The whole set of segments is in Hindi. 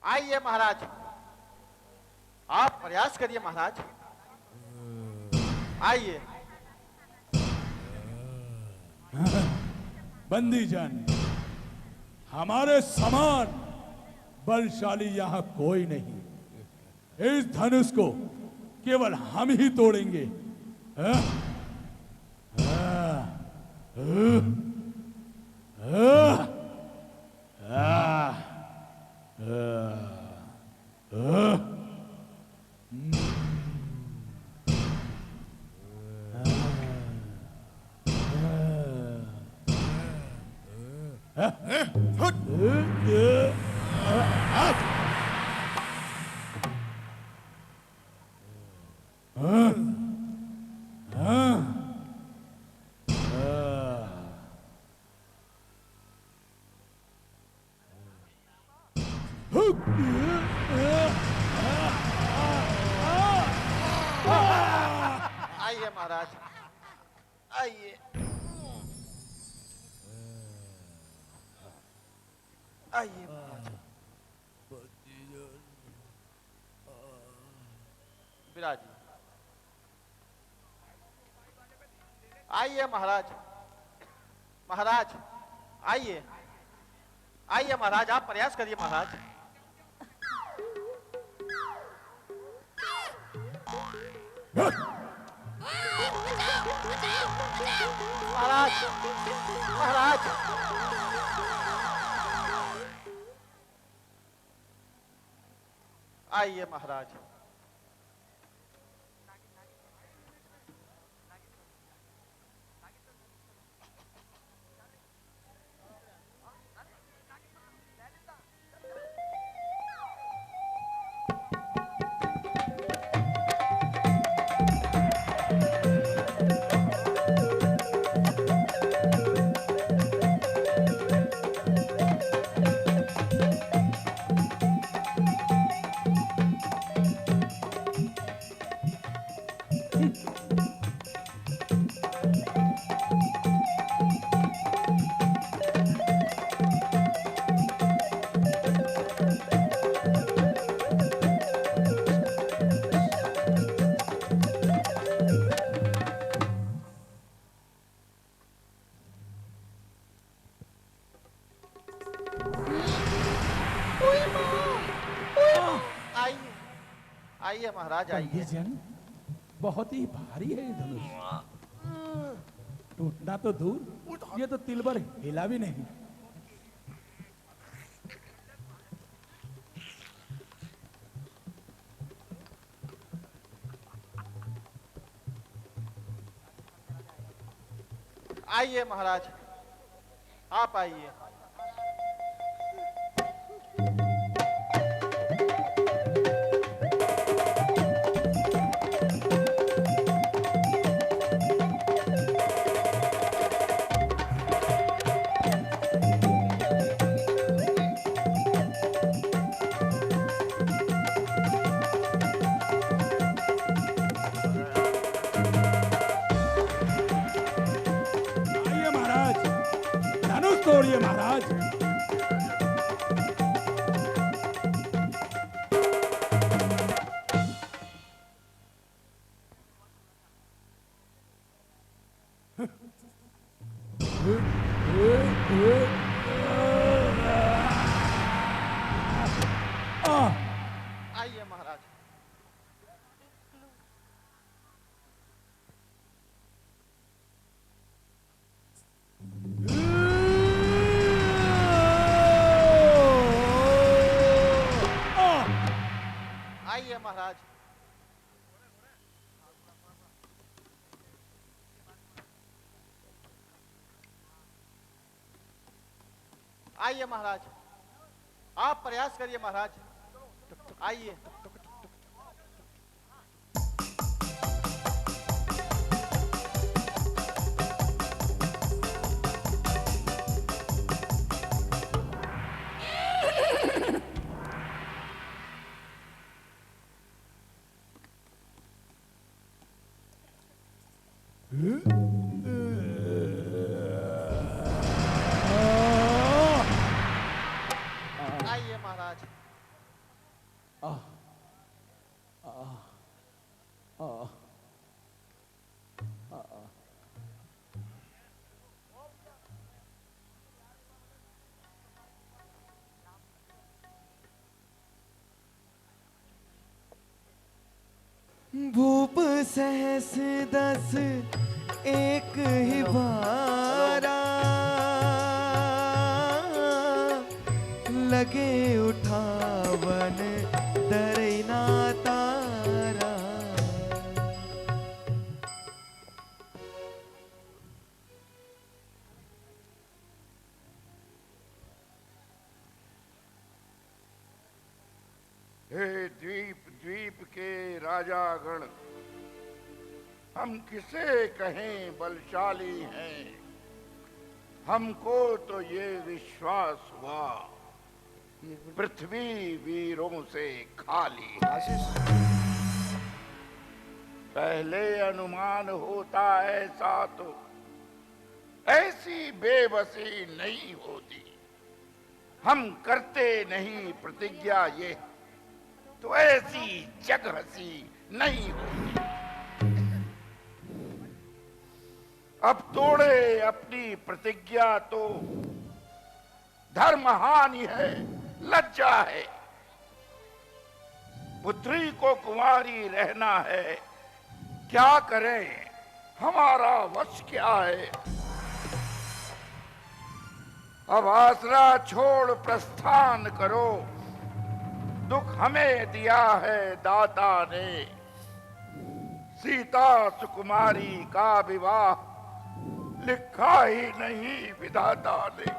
आइए महाराज, आप प्रयास करिए महाराज, आइए। बंदी जन, हमारे समान बलशाली यहाँ कोई नहीं। इस धनुष को केवल हम ही तोड़ेंगे। हाँ? हाँ? हाँ? हाँ? हाँ? हाँ? आइए महाराज, आइए। आइए महाराज, विराजी। आइए महाराज, महाराज आइए, आइए महाराज, आप प्रयास करिए महाराज। महाराज, महाराज, आइए महाराज। आइए, आइए महाराज, बंदी आइए। जन, बहुत ही भारी है ये धनुष। टूटना तो दूर, ये तो तिल भर हिला भी नहीं। आइए महाराज, आप आइए। आइए महाराज, धनुष तोड़िए महाराज। आइए महाराज। आइए महाराज। आइए महाराज, आप प्रयास करिए महाराज, आइए। आइए महाराज। आह आह आह भूप सहस दस एक ही बारा लगे उठावन डरना तारा। हे द्वीप द्वीप के राजागण, हम किसे कहें बलशाली हैं। हमको तो ये विश्वास हुआ पृथ्वी वीरों से खाली है। पहले अनुमान होता ऐसा तो ऐसी बेबसी नहीं होती। हम करते नहीं प्रतिज्ञा ये तो ऐसी जग हंसी नहीं होती। अब तोड़े अपनी प्रतिज्ञा तो धर्महानि है, लज्जा है। पुत्री को कुंवारी रहना है, क्या करें हमारा वश क्या है। अब आसरा छोड़ प्रस्थान करो, दुख हमें दिया है दाता ने। सीता सुकुमारी का विवाह लिखा ही नहीं विधाता ने।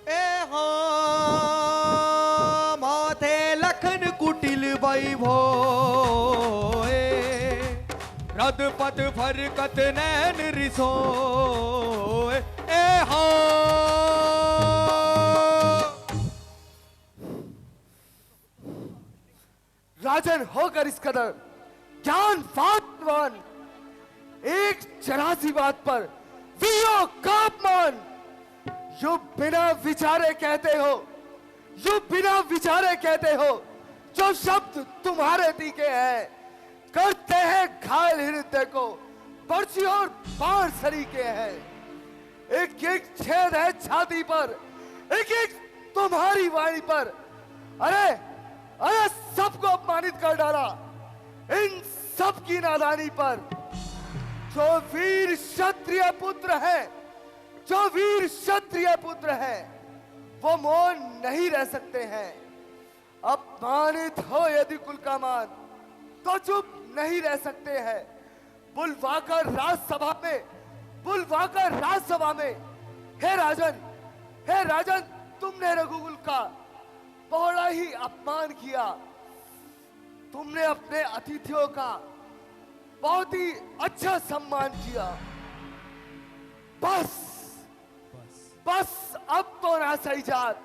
ए हो माथे लखन कुटिल वैभो रद पद फरकत नैन रिसो। ए हो राजन होकर इस कदर ज्ञान फातवान, एक जरा सी बात पर वीरों का अपमान। जो बिना विचारे कहते हो, जो बिना विचारे कहते हो, जो शब्द तुम्हारे तीखे हैं, करते हैं घायल हृदय को पर्ची और बाण सरीके हैं। एक एक छेद है छाती पर, एक एक तुम्हारी वाणी पर। अरे अरे सबको अपमानित कर डाला इन सब की नादानी पर। जो वीर क्षत्रिय पुत्र है, जो वीर क्षत्रिय पुत्र है, वो मौन नहीं रह सकते हैं। अपमानित हो यदि कुल का मान तो चुप नहीं रह सकते हैं। बुलवाकर राजसभा में, बुलवाकर राजसभा में, हे राजन तुमने रघुकुल का बड़ा ही अपमान किया। तुमने अपने अतिथियों का बहुत ही अच्छा सम्मान किया। बस बस अब तो ना सही जात।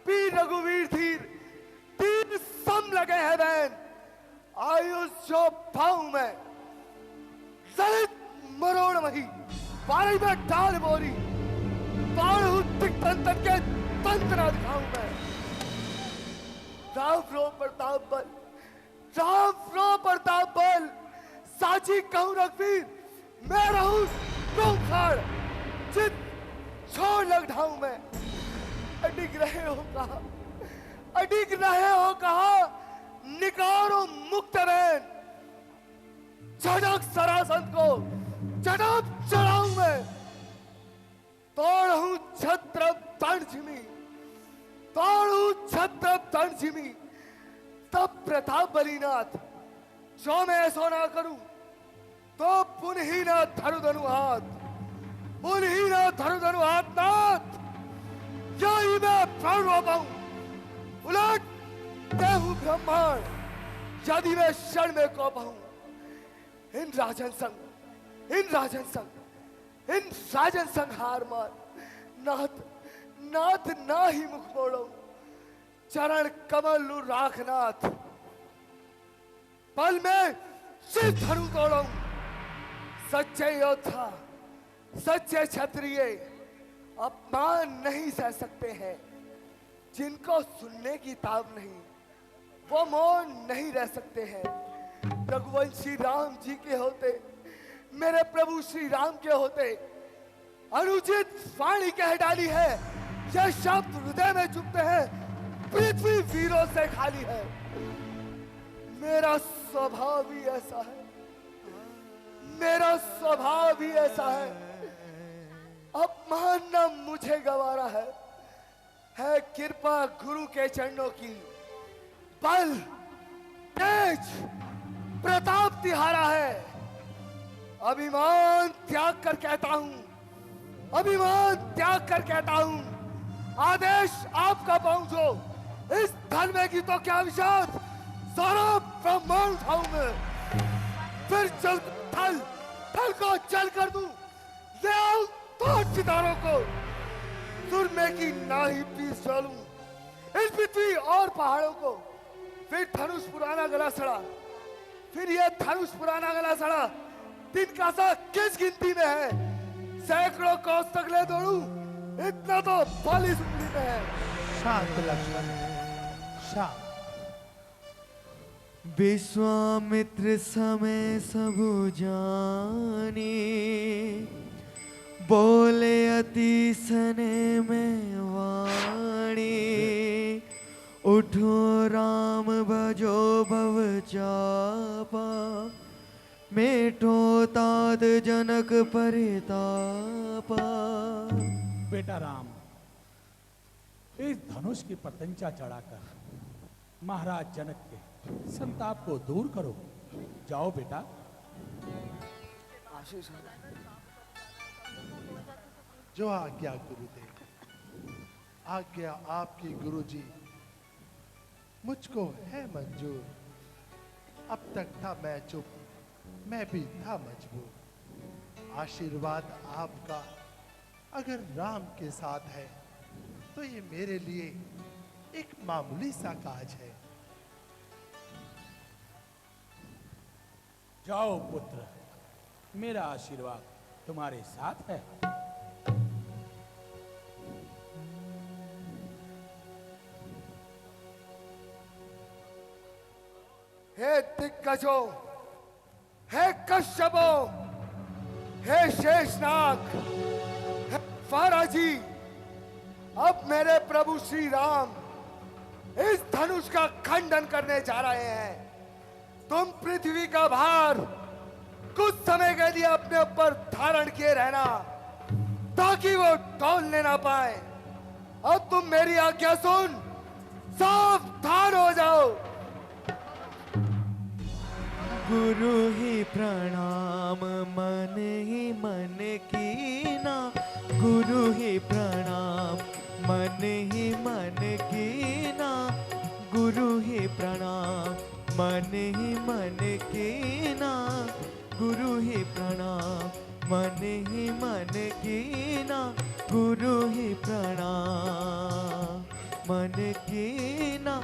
वीर रघुवीर धीर तीर सम लगे हैं बहन। आयुष जो भाव में ललित मरोड़ वही पानी में डाल बोरी। बाणु तंत्र के तंत्र ना दिखाऊं मैं। राम रो प्रताप बल, राम रो प्रताप बल। साची कहूं रघुवीर, मैं रहूं खाड़ चित छोड़ लग ढाऊं मैं। अडिग रहे हो कहा, अडिग रहे हो कहा, निकारो मुक्त बहन। झटक सरासंत को चटाप चढ़ाऊं मैं। तोड़ू छत्र तंजिमी, तोड़ू छत्र तंजिमी। तब प्रताप बलिनाथ जो मैं ऐसा ना करूं तो पुनः ना धरु धनु हाथ, पुनः ना धरु धनु हाथ नाथ। यही मैं प्राण रोपाऊं उलट देहु ब्रह्मांड, यदि मैं क्षण में को पाऊं। इन राजन संग, इन राजन संग, इन राजन संग हार मान। नाथ नाथ ना ही मुख मोड़ो, चरण कमल लू राखनाथ। पल में सिर धनु तोड़ो, सच्चे योद्धा सच्चे क्षत्रिय अपमान नहीं सह सकते हैं। जिनको सुनने की ताब नहीं, वो मौन नहीं रह सकते हैं। रघुवंशी राम जी के होते, मेरे प्रभु श्री राम के होते अनुचित वाणी कह डाली है। यह शब्द हृदय में चुभते हैं, पृथ्वी वीरों से खाली है। मेरा स्वभाव ही ऐसा है, मेरा स्वभाव ही ऐसा है। अपमान न मुझे गवारा है कृपा गुरु के चरणों की। बल तेज प्रताप तिहारा है। अभिमान त्याग कर कहता हूं, अभिमान त्याग कर कहता हूं, आदेश आपका पहुंचो। इस धन में की तो क्या विषाद, सारा ब्रह्मांड उठाऊं मैं। फिर चल थल को चल कर दूं, ले आऊं तो सितारों को। सुरमे की नाही पीस डालूं इस पृथ्वी और पहाड़ों को। फिर धनुष पुराना गला सड़ा, फिर यह धनुष पुराना गला सड़ा। दिन का सा किस गिनती में है, सैकड़ों कोस तक ले दौड़ूं, इतना तो बाली सुनती में है। शांत लक्ष्मण, शांत। विश्वामित्र समय सब जानी, बोले अति सने में वाणी। उठो राम भजो भव चापा, मेटो तात जनक परितापा। बेटा राम, इस धनुष की प्रत्यंचा चढ़ाकर महाराज जनक के संताप को दूर करो। जाओ बेटा। आशीष जो आज्ञा गुरुदेव, आज्ञा आपकी गुरुजी। मुझको है मंजूर। अब तक था मैं चुप, मैं भी था मजबूर। आशीर्वाद आपका अगर राम के साथ है तो ये मेरे लिए एक मामूली सा काज है। जाओ पुत्र, मेरा आशीर्वाद तुम्हारे साथ है। हे दिग्गजों, हे कश्यपों, हे शेषनाग, हे फाराजी, अब मेरे प्रभु श्री राम इस धनुष का खंडन करने जा रहे हैं। तुम पृथ्वी का भार कुछ समय के लिए अपने ऊपर धारण किए रहना, ताकि वो डोलने ना पाए। अब तुम मेरी आज्ञा सुन, सावधान हो जाओ। गुरु ही प्रणाम मन ही मन कीना। गुरु ही प्रणाम मन ही मन कीना। गुरु ही प्रणाम मन ही मन कीना। गुरु ही प्रणाम मन ही मन कीना। गुरु ही प्रणाम मन कीना।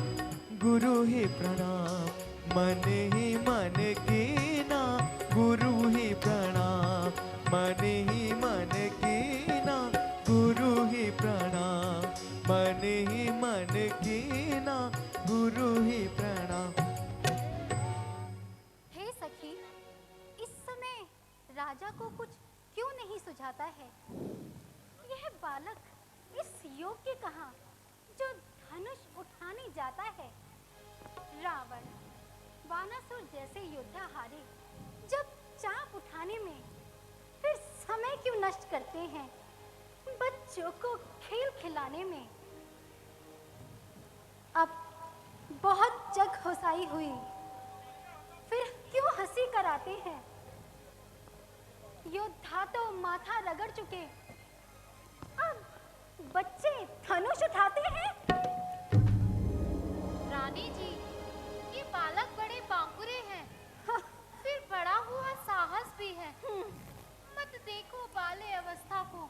गुरु ही प्रणाम मन ही मन कीना। गुरु ही प्रणाम मन ही मन कीना। गुरु ही प्रणाम मन ही मन कीना। गुरु ही प्रणाम। हे सखी, इस समय राजा को कुछ क्यों नहीं सुझाता है? यह बालक इस योग्य कहाँ जो धनुष उठाने जाता है? रावण वानासुर जैसे योद्धा हारे जब चाप उठाने में, फिर समय क्यों नष्ट करते हैं बच्चों को खेल खिलाने में? अब बहुत जग होसाई हुई, फिर क्यों हंसी कराते हैं? योद्धा तो माथा रगड़ चुके, अब बच्चे धनुष उठाते हैं। रानी जी, ये बालक बड़े बांकुरे हैं, फिर बड़ा हुआ साहस भी है। मत देखो बाले अवस्था को,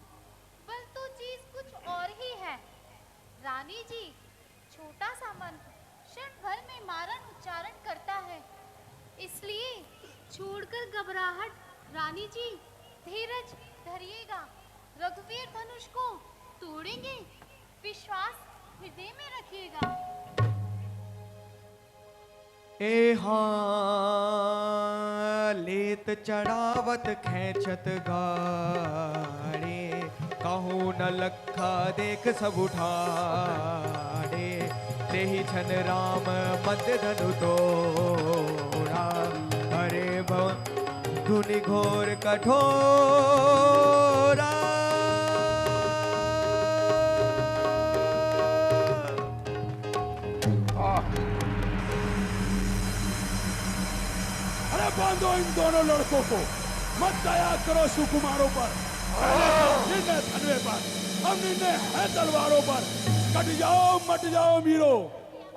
बल तो चीज कुछ और ही है। रानी जी, छोटा सा मन क्षण भर में मारण उच्चारण करता है, इसलिए छोड़कर घबराहट। रानी जी, धीरज धरिएगा। रघुवीर धनुष को तोड़ेंगे, विश्वास हृदय में रखिएगा। ए हाँ लेत चढ़ावत खेचत गाड़े, कहूँ न लखा देख सब उठाड़े, तेहि छन राम मद धनु तोड़ा, अरे धुनि घोर कठोरा। अरे बांधो इन दोनों लड़कों को, मत दया करो सुकुमारों पर, निर्णय धनवे पर, अब निर्णय है तलवारों पर। कट जाओ मट जाओ वीरो,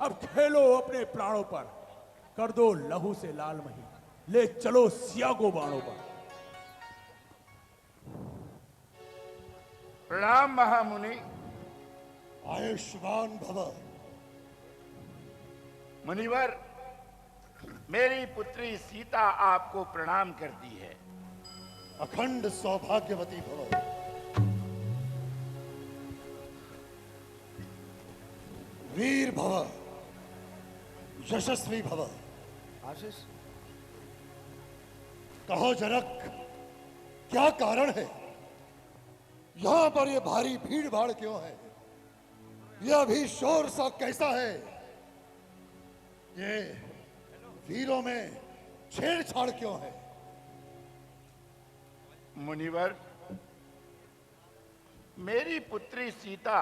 अब खेलो अपने प्राणों पर, कर दो लहू से लाल मही, ले चलो सिया को बाणों पर। प्रणाम महामुनि। आयुष्मान भव। मुनिवर, मेरी पुत्री सीता आपको प्रणाम करती है। अखंड सौभाग्यवती भव। वीर भव, यशस्वी भव। आशीष, कहो जनक, क्या कारण है? यहां पर ये भारी भीड़ भाड़ क्यों है? यह भी शोर सा कैसा है? ये वीरों में छेड़छाड़ क्यों है? मुनिवर, मेरी पुत्री सीता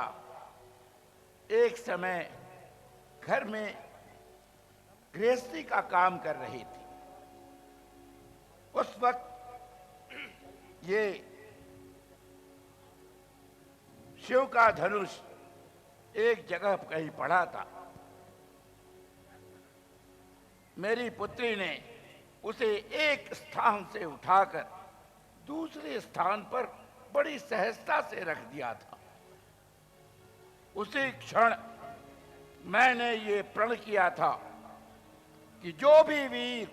एक समय घर में गृहस्थी का काम कर रही थी। उस वक्त ये शिव का धनुष एक जगह कहीं पड़ा था। मेरी पुत्री ने उसे एक स्थान से उठाकर दूसरे स्थान पर बड़ी सहजता से रख दिया था। उसी क्षण मैंने ये प्रण किया था कि जो भी वीर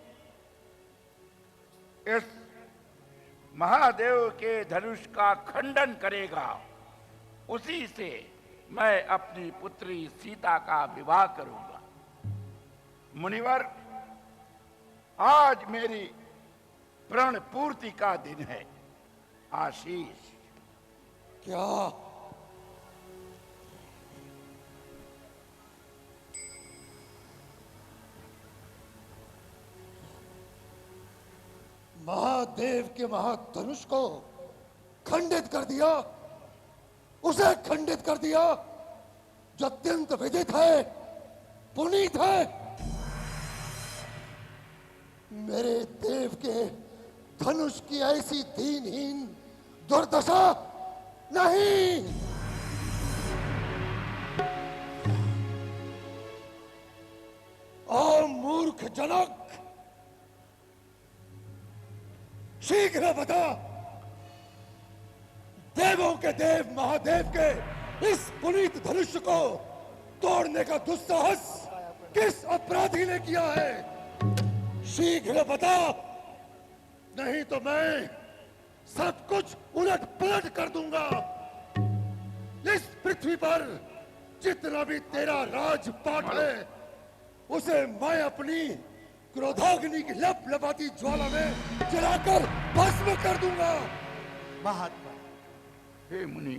इस महादेव के धनुष का खंडन करेगा, उसी से मैं अपनी पुत्री सीता का विवाह करूंगा। मुनिवर, आज मेरी प्रण पूर्ति का दिन है। आशीष। क्या? महादेव के महाधनुष को खंडित कर दिया? उसे खंडित कर दिया जो अत्यंत विदित है, पुनीत है। मेरे देव के धनुष की ऐसी दीनहीन दुर्दशा नहीं। ओ मूर्ख जनक, शीघ्र बता, देवों के देव महादेव के इस पुनीत धनुष को तोड़ने का दुस्साहस किस अपराधी ने किया है? शीघ्र बता, नहीं तो मैं सब कुछ उलट पलट कर दूंगा। इस पृथ्वी पर जितना भी तेरा राजपाट है, उसे मैं अपनी क्रोधाग्नि की लपलपाती ज्वाला में जलाकर भस्म कर दूंगा। महात्मा, हे मुनि,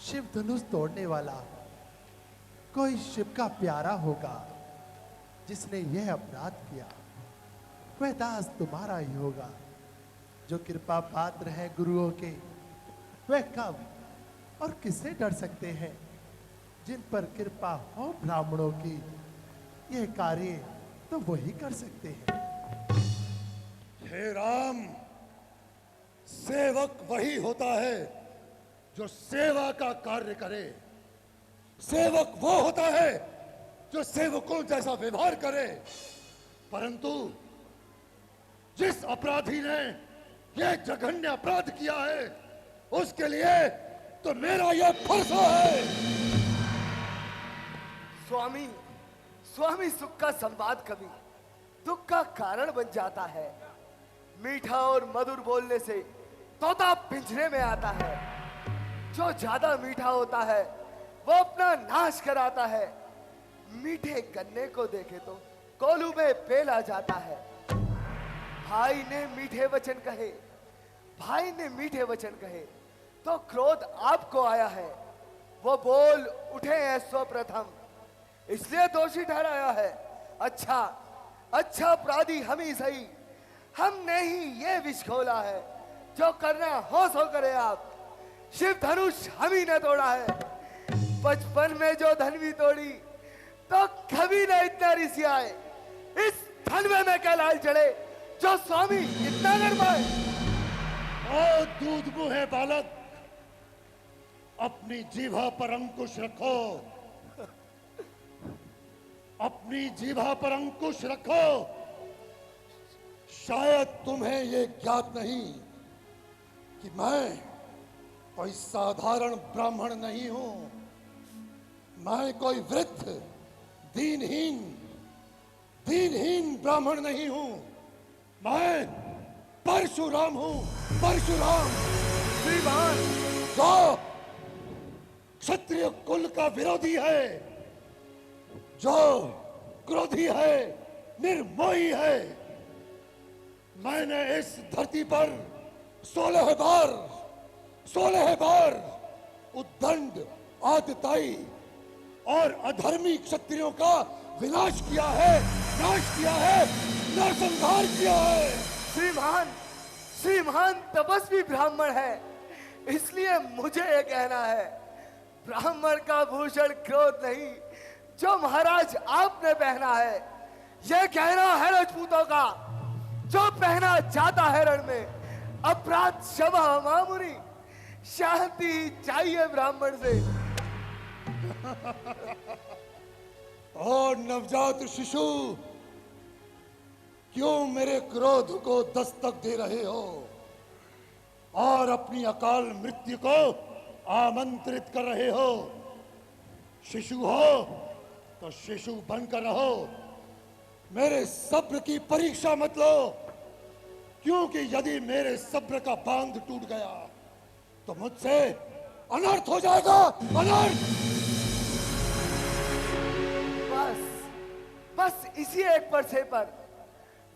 शिव धनुष तोड़ने वाला कोई शिव का प्यारा होगा जिसने यह अपराध किया। वह दास तुम्हारा ही होगा जो कृपा पात्र है गुरुओं के। वह कब और किससे डर सकते हैं जिन पर कृपा हो ब्राह्मणों की। यह कार्य तो वही कर सकते हैं। हे राम, सेवक वही होता है जो सेवा का कार्य करे। सेवक वो होता है जो सेवकों जैसा व्यवहार करे। परंतु जिस अपराधी ने यह जघन्य अपराध किया है, उसके लिए तो मेरा यह फरसा है। स्वामी, स्वामी सुख का संवाद कभी दुख का कारण बन जाता है। मीठा और मधुर बोलने से तोता पिंजरे में आता है, जो ज्यादा मीठा होता है वो अपना नाश कराता है। मीठे गन्ने को देखे तो कोलू में पेला जाता है। भाई ने मीठे वचन कहे, भाई ने मीठे वचन कहे तो क्रोध आपको आया है। वो बोल उठे हैं सर्वप्रथम, इसलिए दोषी ठहराया है। अच्छा अपराधी हम ही सही, हमने ही ये विष खोला है। जो करना हो सो करे आप, शिव धनुष हम ही ने तोड़ा है। बचपन में जो धनवी तोड़ी तो कभी न इतना रिसियाए। इस धनवे में क्या लाल चढ़े जो स्वामी इतना गरमाए। ओ दूध मुहे बालक, अपनी जीभा पर अंकुश रखो, अपनी जीभा पर अंकुश रखो। शायद तुम्हें ये ज्ञात नहीं कि मैं कोई साधारण ब्राह्मण नहीं हूं। मैं कोई वृद्ध दीनहीन ब्राह्मण नहीं हूं। मैं परशुराम हूं, परशुराम। श्रीमान, जो क्षत्रिय कुल का विरोधी है, जो क्रोधी है, निर्मोही है। मैंने इस धरती पर 16 बार उद्दंड, आतताई और अधर्मी क्षत्रियों का विनाश किया है, नाश किया है, नरसंहार किया है। श्रीमान तपस्वी ब्राह्मण है, इसलिए मुझे ये कहना है, ब्राह्मण का भूषण क्रोध नहीं जो महाराज आपने पहना है। ये कहना है राजपूतों का जो पहना जाता है रण में। अपराध क्षमा मामूली, शांति चाहिए ब्राह्मण से। और नवजात शिशु, क्यों मेरे क्रोध को दस्तक दे रहे हो और अपनी अकाल मृत्यु को आमंत्रित कर रहे हो? शिशु हो तो शिशु बनकर रहो, मेरे सब्र की परीक्षा मत लो, क्योंकि यदि मेरे सब्र का बांध टूट गया तो मुझसे अनर्थ हो जाएगा, अनर्थ। बस इसी एक परछे पर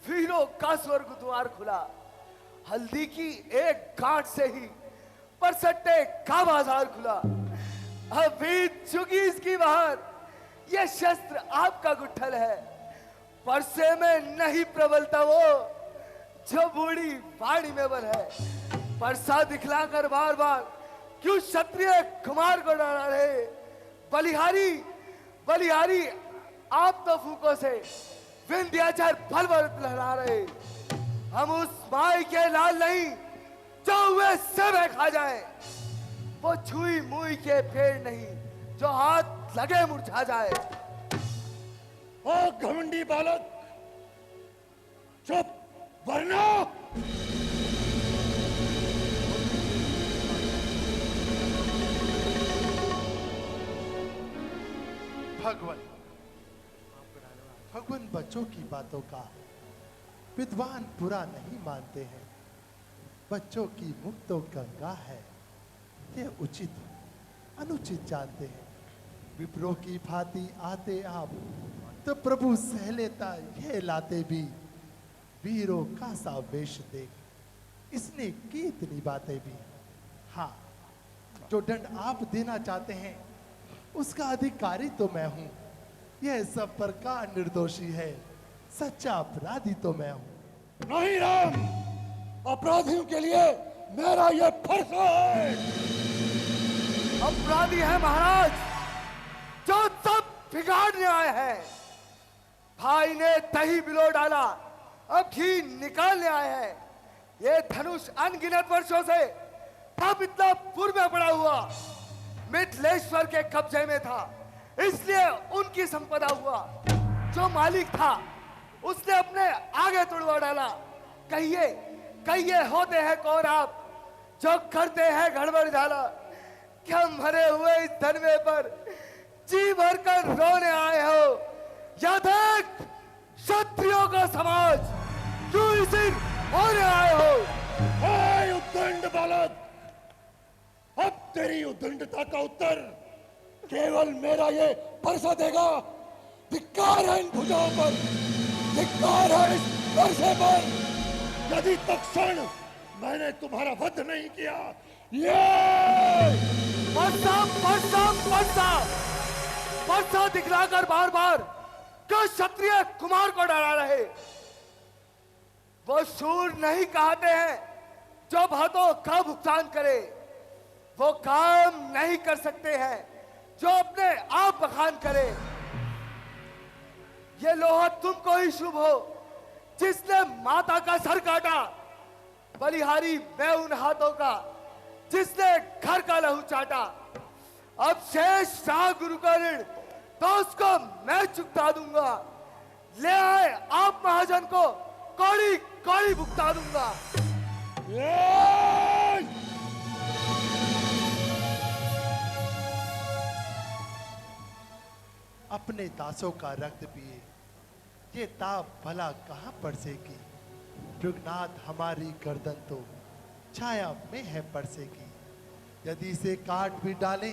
वीरों का स्वर्ग द्वार खुला। हल्दी की एक गांठ से ही परसट्टे का बाजार खुला। अब बीत चुकी इसकी बहार, ये शस्त्र आपका गुट्ठल है। परसे में नहीं प्रबलता वो जो बूढ़ी बाड़ी में बल है। परसा दिखलाकर बार बार क्यों क्षत्रिय कुमार को डरा रहे। बलिहारी आप तो फूकों से विंध्याचल फल लहरा रहे। हम उस माई के लाल नहीं जो हुए सब खा जाए। वो छुई मुई के पेड़ नहीं जो हाथ लगे मुरझा जाए। ओ घमंडी बालक, चुप, वरना भगवान बच्चों की बातों का विद्वान बुरा नहीं मानते हैं। बच्चों की मुख तो गंगा है, ये उचित अनुचित जानते हैं। विप्रो की भांति आते आप तो प्रभु सह लेता, ये लाते भी वीरों का सा वेश देख इसने की इतनी बातें भी। हाँ, जो दंड आप देना चाहते हैं उसका अधिकारी तो मैं हूं। यह सब पर का निर्दोषी है, सच्चा अपराधी तो मैं हूं। नहीं राम, अपराधियों के लिए मेरा यह फरसा है। अपराधी है महाराज जो सब बिगाड़ने आए हैं। भाई ने दही बिलो डाला, अब घी निकालने आए हैं। ये धनुष अनगिनत वर्षों से तब इतना पूर्व में पड़ा हुआ मिथिलेश्वर के कब्जे में था, इसलिए उनकी संपदा हुआ। जो मालिक था उसने अपने आगे तुड़वा डाला। कहिए होते हैं कौन आप जो करते हैं गड़बड़ झाला। क्या मरे हुए इस धनवे पर जी भर कर रोने आए हो, या देख क्षत्रियों का समाज क्यों इसी होने आए हो। उद्दंड बालक, अब तेरी उद्दंडता का उत्तर केवल मेरा ये परसा देगा। धिक्कार है इन भुजाओं पर, धिक्कार है इस परसे पर। यदि तत्क्षण मैंने तुम्हारा वध नहीं किया, ये परसा परसा परसा परसा दिखलाकर बार बार क्यों क्षत्रिय कुमार को डरा रहे? वो शूर नहीं कहते हैं जो भातों का भुगतान करे, वो काम नहीं कर सकते हैं जो अपने आप बखान करे। ये लोहा तुमको ही शुभ हो जिसने माता का सर काटा, बलिहारी मैं उन हाथों का जिसने घर का लहू चाटा। अब शेष रहा गुरु का ऋण तो उसको मैं चुकता दूंगा। ले आए आप महाजन को कौड़ी कौड़ी भुगता दूंगा। अपने दासों का रक्त पिए, ये ताप भला कहाँ परसेगी। भृगनाथ हमारी गर्दन तो छाया में है परसेगी। यदि इसे काट भी डाले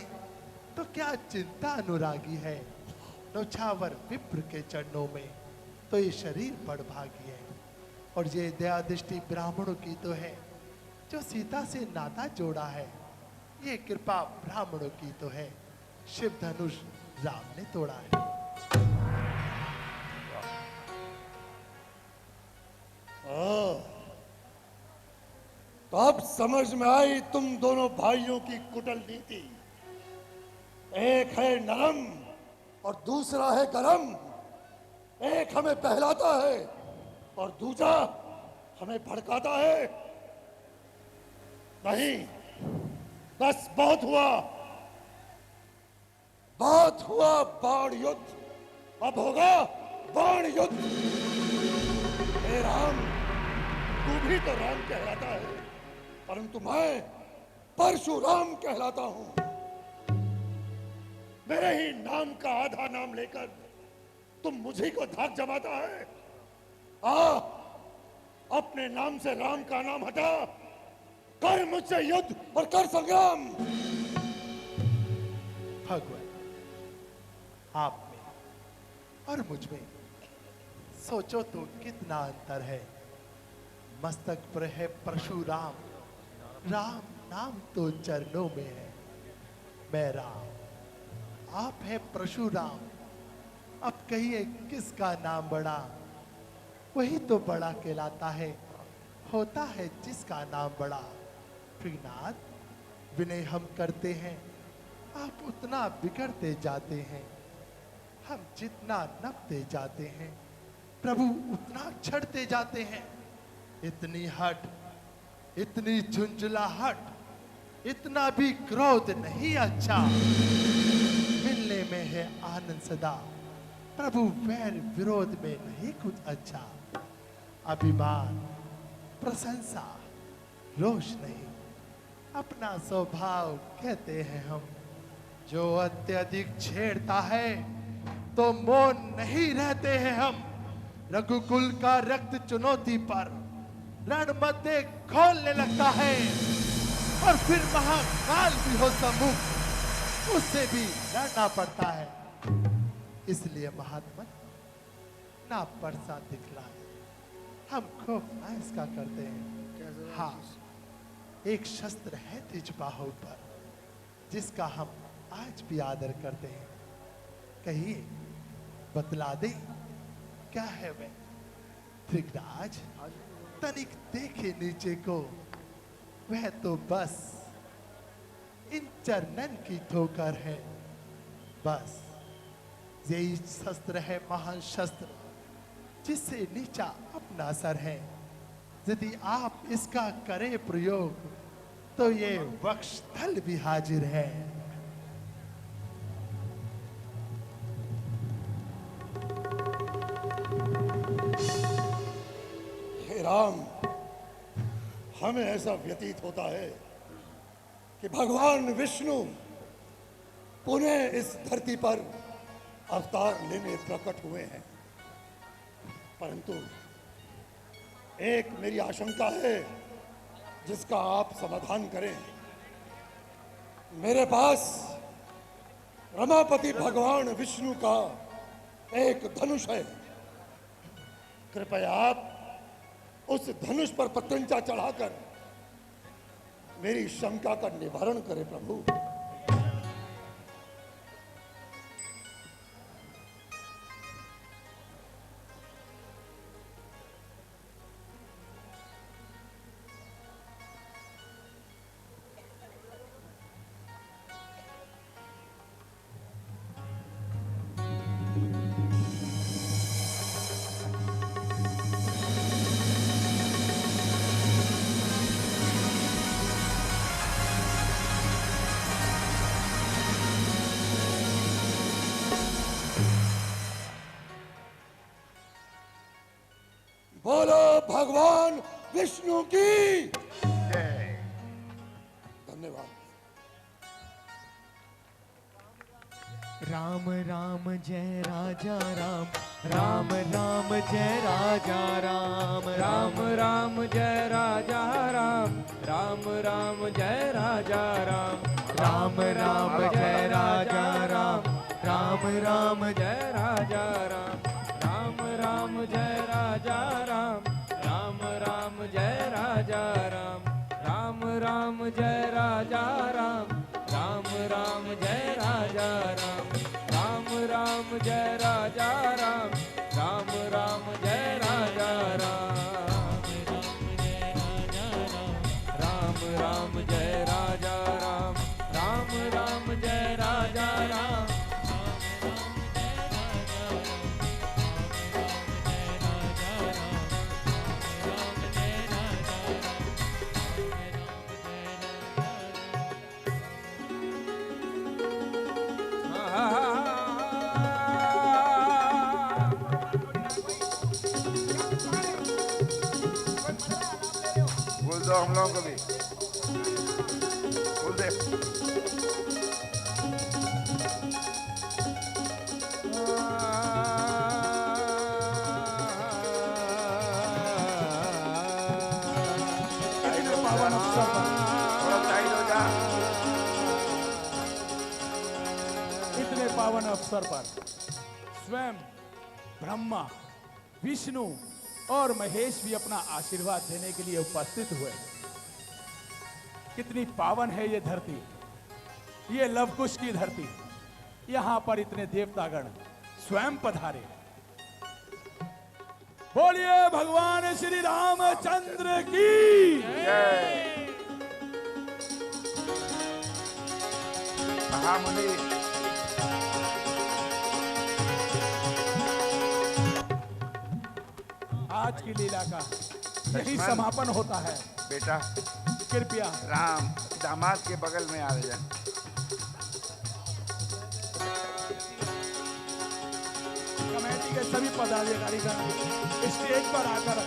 तो क्या चिंता अनुरागी है। नौछावर विप्र के चरणों में तो ये शरीर बड़भागी है। और ये दया दृष्टि ब्राह्मणों की तो है जो सीता से नाता जोड़ा है। ये कृपा ब्राह्मणों की तो है, शिव धनुष राम ने तोड़ा है। तो अब समझ में आई तुम दोनों भाइयों की कुटिल नीति। एक है नरम और दूसरा है गरम। एक हमें बहलाता है और दूसरा हमें भड़काता है। नहीं, बस बहुत हुआ, बहुत हुआ बाण युद्ध। अब होगा बाण युद्ध। हे राम, तू भी तो राम कहलाता है, परंतु मैं परशुराम कहलाता हूं। मेरे ही नाम का आधा नाम लेकर तुम मुझे को धाक जमाता है। अपने नाम से राम का नाम हटा, कर मुझसे युद्ध और कर संग्राम। भगवान, आप में और मुझ में सोचो तो कितना अंतर है। मस्तक पर है परशुराम, राम नाम तो चरणों में है। मैं राम, आप है परशुराम। अब कहिए किसका नाम बड़ा? वही तो बड़ा कहलाता है, होता है जिसका नाम बड़ा। श्रीनाथ, विनय हम करते हैं, आप उतना बिगड़ते जाते हैं। हम जितना नपते जाते हैं, प्रभु उतना छड़ते जाते हैं। इतनी हट, इतनी झुंझलाहट, इतना भी क्रोध नहीं अच्छा। मिलने में है आनंद सदा, प्रभु वैर विरोध में नहीं कुछ अच्छा। अभिमान, प्रशंसा, रोष नहीं, अपना स्वभाव कहते हैं हम। जो अत्यधिक छेड़ता है तो मौन नहीं रहते हैं हम। रघुकुल का रक्त चुनौती पर रण मध्य खोलने लगता है, और फिर महाकाल भी हो सम्मुख, उससे भी लड़ना पड़ता है। इसलिए महात्मा ना परसा दिखलाए, हम खूब इसका करते हैं। हाँ, एक शस्त्र है तिज बाहु पर, जिसका हम आज भी आदर करते हैं। कहिए, बतला दे क्या है वह? त्रिगराज तनिक देखे नीचे को, वह तो बस इन चरणन की ठोकर है। बस यही शस्त्र है महान शस्त्र, जिससे नीचा अपना सर है। यदि आप इसका करें प्रयोग तो ये वक्षस्थल भी हाजिर है। हे राम, हमें ऐसा व्यतीत होता है कि भगवान विष्णु पुनः इस धरती पर अवतार लेने प्रकट हुए हैं। परंतु एक मेरी आशंका है जिसका आप समाधान करें। मेरे पास रमापति भगवान विष्णु का एक धनुष है। कृपया आप उस धनुष पर पतंजा चढ़ाकर मेरी शंका का निवारण करें प्रभु। बोलो भगवान विष्णु की जय। धन्यवाद। राम राम जय राजा राम, राम राम जय राजा राम, राम राम जय राजा राम, राम राम जय राजा राम, राम राम जय राजा राम, राम राम जय राजा राम, राम राम जय राजा राम, राम राम जय राजा राम, राम राम जय राजा राम, राम राम जय राजा राम, राम राम जय राजा राम, राम राम जय राजा राम, राम राम जय राजा राम, राम राम जय राजा राम। बोल दो हम लोगों को भी, बोल दे। इतने पावन अवसर पर, थोड़ा साइड हो जा। इतने पावन अवसर पर स्वयं ब्रह्मा, विष्णु और महेश भी अपना आशीर्वाद देने के लिए उपस्थित हुए। कितनी पावन है ये धरती, ये लवकुश की धरती। यहां पर इतने देवतागण स्वयं पधारे। बोलिए भगवान श्री रामचंद्र की जय। महामुनि आज की लीला का यही लक्ष्मण। समापन होता है। बेटा कृपया राम दामाद के बगल में आ जा। कमेटी के सभी पदाधिकारीगण स्टेज पर आकर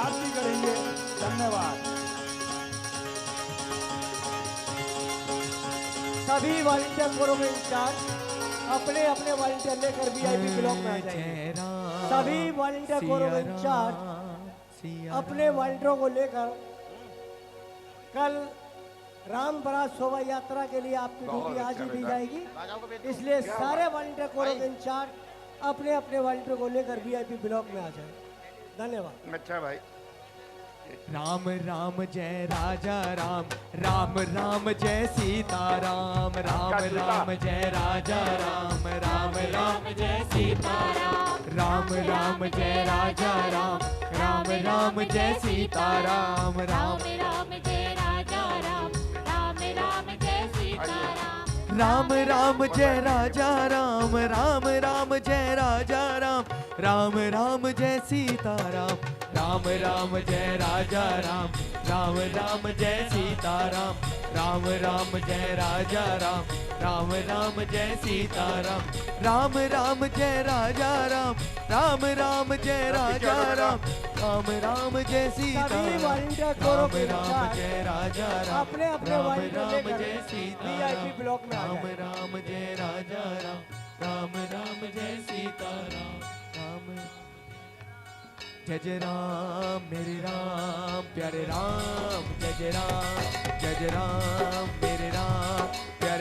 आरती करेंगे। धन्यवाद। सभी वॉलंटियर फोरम में इंचार्ज अपने अपने वॉलंटियर लेकर वीआईपी ब्लॉक में आ जाएंगे। सभी वॉलंटियर फोरम इंचार्ज अपने वॉलंटियरों को लेकर कल राम बारात शोभा यात्रा के लिए आपकी ड्यूटी आज ही दी जाएगी। इसलिए सारे वॉलंटियर फोरम इंचार्ज अपने अपने वॉलंटियर को लेकर वीआईपी ब्लॉक में आ जाए। धन्यवाद। अच्छा भाई। राम राम जय राजा राम, राम राम जय सीता राम, राम राम जय राजा राम, राम राम जय सीता राम, राम राम जय राजा राम, राम राम जय सीता राम, राम राम जय राजा राम, राम राम जय सीता राम, राम राम जय राजा राम, राम राम जय राजा राम, राम राम जय सीता राम, राम राम जय राजा राम, राम राम जय सीता राम, राम राम जय राजा राम, राम राम जय सीता राम, राम राम जय राजा राम, राम राम जय राजा राम, राम राम जय सीता सभी राम, वॉलंटियर राम फोरम के राम इंचार्ज जय राजा राम, अपने अपने राम वॉलंटियर राम लेकर जय सीता वीआईपी राम, ब्लॉक में आ राम जाए। राम जय राजा राम, राम राम जय सीता राम, राम जय जय राम मेरे राम प्यारे राम, जय जय राम मेरे राम प्यारे